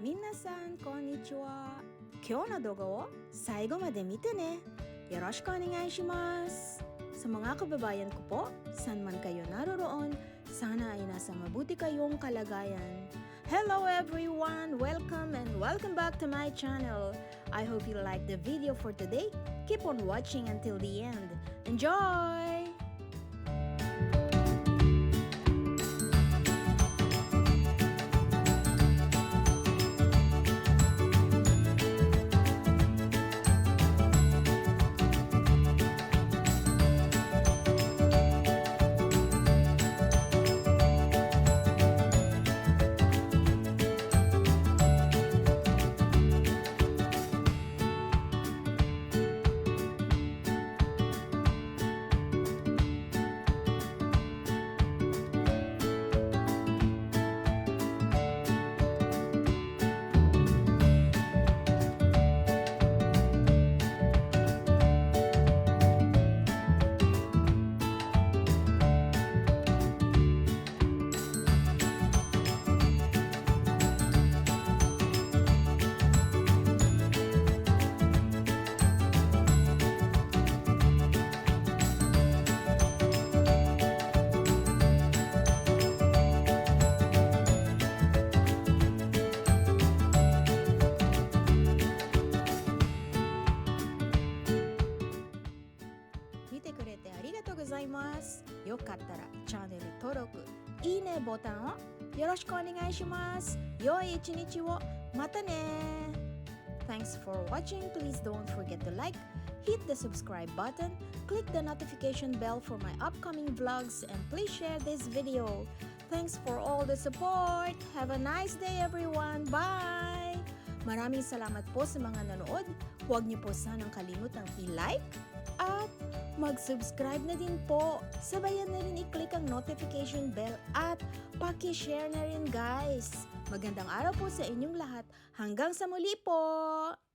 皆さんこんにちは。今日の動画を最後まで見てね。よろしくお願いします。Sa mga kababayan ko po, saan man kayo naroroon, sana ay nasa mabuti kayong kalagayan. Hello everyone! Welcome back to my channel. I hope you like the video for today. Keep on watching until the end. Enjoy! Yo kattara channel登録 いいねボタンをよろしくお願いします。よい一日を。またね。Thanks for watching. Please don't forget to like, hit the subscribe button, click the notification bell for my upcoming vlogs, and please share this video. Thanks for all the support. Have a nice day everyone. Bye! Maraming salamat po sa mga nanood. Huwag niyo po sanang kalimutang i-like at mag-subscribe na din po. Sabayan na rin i-click ang notification bell at paki-share na rin guys. Magandang araw po sa inyong lahat. Hanggang sa muli po!